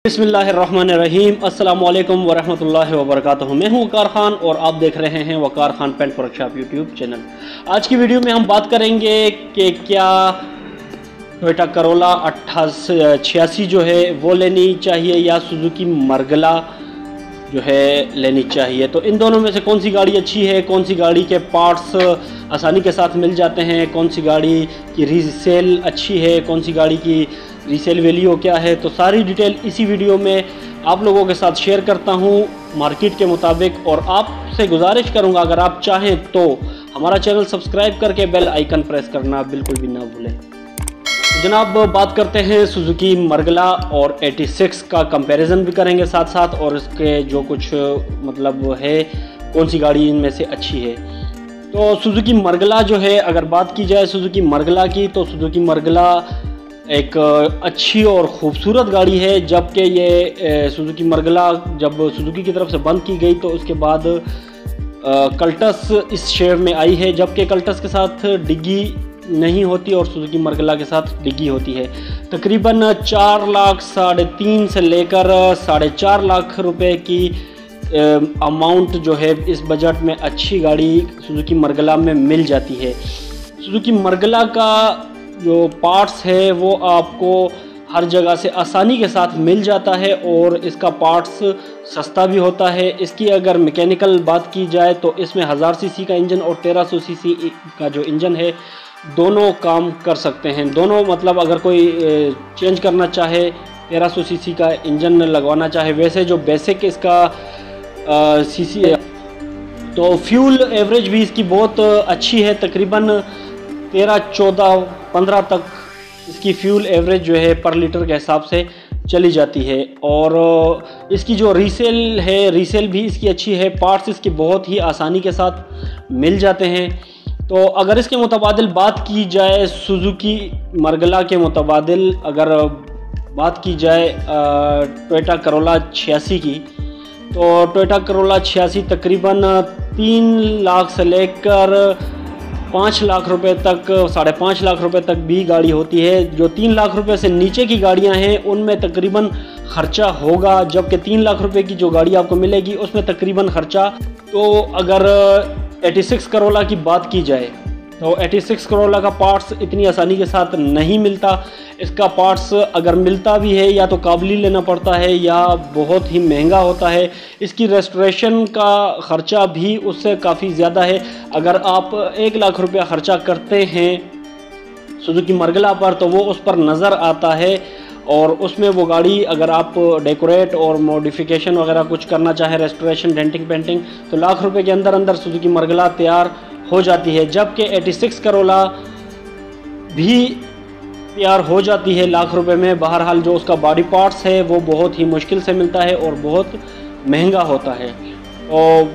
बिस्मिल्लाहिर्रहमानिर्रहीम। अस्सलाम वालेकुम वरहमतुल्लाहि वबरकातुहू। मैं हूं वकार खान और आप देख रहे हैं Waqar Khan paint workshop YouTube channel. आज की वीडियो में हम बात करेंगे कि क्या टोयोटा करोला 86 जो है वो लेनी चाहिए या सुजुकी मरगला जो है लेनी चाहिए। तो इन दोनों में से कौन सी गाड़ी अच्छी है, कौन सी गाड़ी के पार्ट्स आसानी के साथ मिल जाते हैं, कौन सी गाड़ी की रीसेल अच्छी है, कौन सी गाड़ी की रीसेल वैल्यू क्या है, तो सारी डिटेल इसी वीडियो में आप लोगों के साथ शेयर करता हूं मार्केट के मुताबिक। और आपसे गुजारिश करूंगा अगर आप चाहें तो हमारा चैनल सब्सक्राइब करके बेल आइकन प्रेस करना बिल्कुल भी ना भूलें। जनाब, बात करते हैं सुजुकी मरगला और 86 का कंपैरिजन भी करेंगे साथ साथ, और इसके जो कुछ मतलब है कौन सी गाड़ी इनमें से अच्छी है। तो सुजुकी मरगला जो है, अगर बात की जाए सुजुकी मरगला की, तो सुजुकी मरगला एक अच्छी और ख़ूबसूरत गाड़ी है। जबकि ये सुजुकी मरगला जब सुजुकी की तरफ से बंद की गई तो उसके बाद कल्टस इस शेप में आई है, जबकि कल्टस के साथ डिग्गी नहीं होती और सुजुकी मरगला के साथ डिग्गी होती है। तकरीबन 4 लाख 3.5 से लेकर 4.5 लाख रुपए की अमाउंट जो है इस बजट में अच्छी गाड़ी सुजुकी मरगला में मिल जाती है। सुजुकी मरगला का जो पार्ट्स है वो आपको हर जगह से आसानी के साथ मिल जाता है और इसका पार्ट्स सस्ता भी होता है। इसकी अगर मैकेनिकल बात की जाए तो इसमें 1000 सीसी का इंजन और 1300 सीसी का जो इंजन है दोनों काम कर सकते हैं। दोनों मतलब अगर कोई चेंज करना चाहे 1300 सीसी का इंजन लगवाना चाहे, वैसे जो बेसिक इसका सीसी है तो फ्यूल एवरेज भी इसकी बहुत अच्छी है। तकरीबन 13, 14, 15 तक इसकी फ्यूल एवरेज जो है पर लीटर के हिसाब से चली जाती है। और इसकी जो रीसेल है, रीसेल भी इसकी अच्छी है। पार्ट्स इसके बहुत ही आसानी के साथ मिल जाते हैं। तो अगर इसके मुताबिल बात की जाए सुजुकी मरगला के मुताबिल अगर बात की जाए टोयोटा करोला 86 की, तो टोयोटा करोला 86 तकरीबन 3 लाख से लेकर 5 लाख रुपए तक, 5.5 लाख रुपए तक भी गाड़ी होती है। जो 3 लाख रुपए से नीचे की गाड़ियां हैं उनमें तकरीबन खर्चा होगा, जबकि 3 लाख रुपए की जो गाड़ी आपको मिलेगी उसमें तकरीबन खर्चा। तो अगर 86 करोला की बात की जाए तो 86 करोला का पार्ट्स इतनी आसानी के साथ नहीं मिलता। इसका पार्ट्स अगर मिलता भी है या तो काबली लेना पड़ता है या बहुत ही महंगा होता है। इसकी रेस्टोरेशन का ख़र्चा भी उससे काफ़ी ज़्यादा है। अगर आप 1 लाख रुपया ख़र्चा करते हैं सुजुकी मरगला पर तो वो उस पर नज़र आता है, और उसमें वो गाड़ी अगर आप डेकोरेट और मॉडिफिकेशन वगैरह कुछ करना चाहे, रेस्टोरेशन, डेंटिंग, पेंटिंग, तो लाख रुपए के अंदर अंदर सुजुकी मरगला तैयार हो जाती है। जबकि 86 करोला भी तैयार हो जाती है लाख रुपए में। बहरहाल जो उसका बॉडी पार्ट्स है वो बहुत ही मुश्किल से मिलता है और बहुत महंगा होता है। और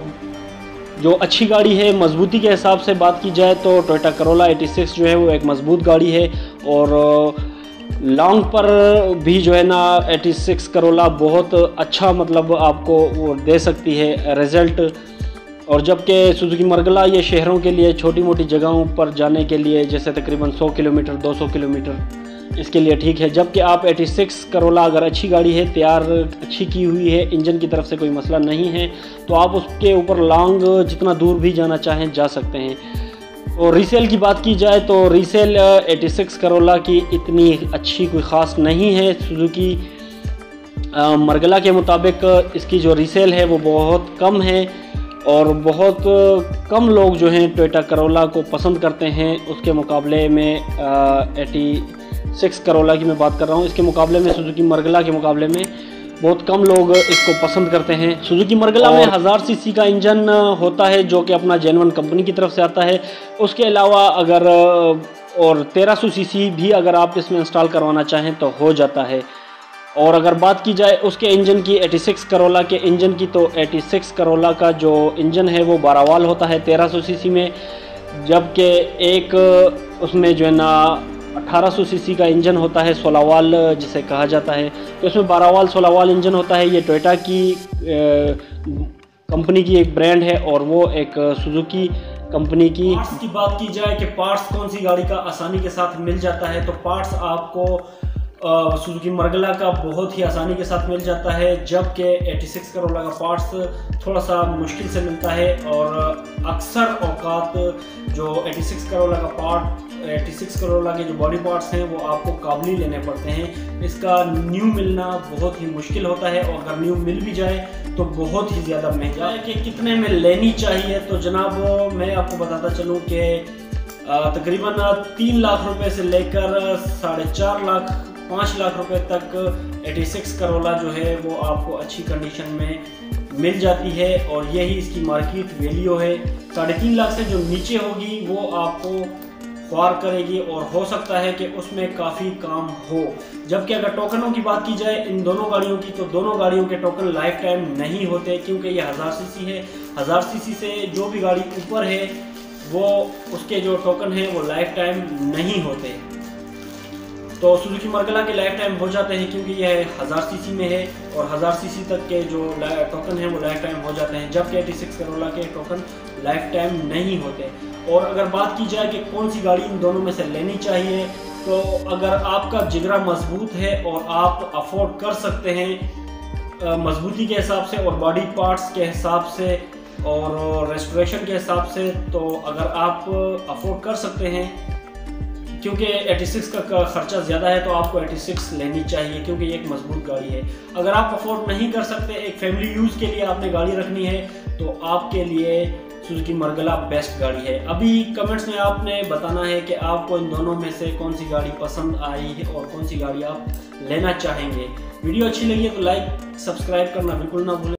जो अच्छी गाड़ी है मजबूती के हिसाब से बात की जाए तो टोयोटा करोला 86 जो है वो एक मजबूत गाड़ी है। और लॉन्ग पर भी जो है ना 86 करोला बहुत अच्छा मतलब आपको वो दे सकती है रिज़ल्ट। और जबकि सुजुकी मरगला ये शहरों के लिए, छोटी मोटी जगहों पर जाने के लिए, जैसे तकरीबन 100 किलोमीटर 200 किलोमीटर, इसके लिए ठीक है। जबकि आप 86 करोला अगर अच्छी गाड़ी है, तैयार अच्छी की हुई है, इंजन की तरफ से कोई मसला नहीं है, तो आप उसके ऊपर लॉन्ग जितना दूर भी जाना चाहें जा सकते हैं। और रीसेल की बात की जाए तो रीसेल 86 करोला की इतनी अच्छी कोई ख़ास नहीं है। सुजुकी मरगला के मुताबिक इसकी जो रीसेल है वो बहुत कम है और बहुत कम लोग जो हैं टोयोटा करोला को पसंद करते हैं। उसके मुकाबले में 86 करोला की मैं बात कर रहा हूँ, इसके मुकाबले में सुजुकी मरगला के मुकाबले में बहुत कम लोग इसको पसंद करते हैं। सुजुकी मरगला में 1000 सीसी का इंजन होता है जो कि अपना जेन्युइन कंपनी की तरफ से आता है। उसके अलावा अगर और 1300 सीसी भी अगर आप इसमें इंस्टॉल करवाना चाहें तो हो जाता है। और अगर बात की जाए उसके इंजन की, 86 करोला के इंजन की, तो 86 करोला का जो इंजन है वो 12 वाल होता है 1300 सीसी में, जबकि एक उसमें जो है ना 1800 सीसी का इंजन होता है 16 वाल जिसे कहा जाता है। तो इसमें 12 वाल 16 वाल इंजन होता है। ये टोयोटा की कंपनी की एक ब्रांड है और वो एक सुजुकी कंपनी की। पार्ट्स की बात की जाए कि पार्ट्स कौन सी गाड़ी का आसानी के साथ मिल जाता है, तो पार्ट्स आपको सुजुकी मरगला का बहुत ही आसानी के साथ मिल जाता है, जबकि 86 करोला का पार्ट्स थोड़ा सा मुश्किल से मिलता है। और अक्सर औकात जो 86 करोला के जो बॉडी पार्ट्स हैं वो आपको काबुली लेने पड़ते हैं। इसका न्यू मिलना बहुत ही मुश्किल होता है, और अगर न्यू मिल भी जाए तो बहुत ही ज़्यादा महंगा है। कि कितने में लेनी चाहिए, तो जनाब मैं आपको बताता चलूँ कि तकरीबन 3 लाख रुपए से लेकर 4.5 लाख 5 लाख रुपए तक 86 करोला जो है वो आपको अच्छी कंडीशन में मिल जाती है, और यही इसकी मार्केट वैल्यू है। 3.5 लाख से जो नीचे होगी वो आपको ख्वार करेगी, और हो सकता है कि उसमें काफ़ी काम हो। जबकि अगर टोकनों की बात की जाए इन दोनों गाड़ियों की, तो दोनों गाड़ियों के टोकन लाइफ टाइम नहीं होते, क्योंकि ये 1000 सीसी है। 1000 सीसी से जो भी गाड़ी ऊपर है वो उसके जो टोकन है वो लाइफ टाइम नहीं होते। तो सुजुकी मरगला के लाइफ टाइम हो जाते हैं, क्योंकि यह 1000 सीसी में है, और 1000 सीसी तक के जो टोकन हैं वो लाइफ टाइम हो जाते हैं, जबकि 86 करोला के टोकन लाइफ टाइम नहीं होते। और अगर बात की जाए कि कौन सी गाड़ी इन दोनों में से लेनी चाहिए, तो अगर आपका जिगरा मजबूत है और आप अफोर्ड कर सकते हैं मजबूती के हिसाब से और बॉडी पार्ट्स के हिसाब से और रेस्टोरेशन के हिसाब से, तो अगर आप अफोर्ड कर सकते हैं, क्योंकि 86 का खर्चा ज़्यादा है, तो आपको 86 लेनी चाहिए, क्योंकि ये एक मजबूत गाड़ी है। अगर आप अफोर्ड नहीं कर सकते, एक फैमिली यूज़ के लिए आपने गाड़ी रखनी है, तो आपके लिए सुजुकी मरगला बेस्ट गाड़ी है। अभी कमेंट्स में आपने बताना है कि आपको इन दोनों में से कौन सी गाड़ी पसंद आई है और कौन सी गाड़ी आप लेना चाहेंगे। वीडियो अच्छी लगी है तो लाइक सब्सक्राइब करना बिल्कुल ना भूलें।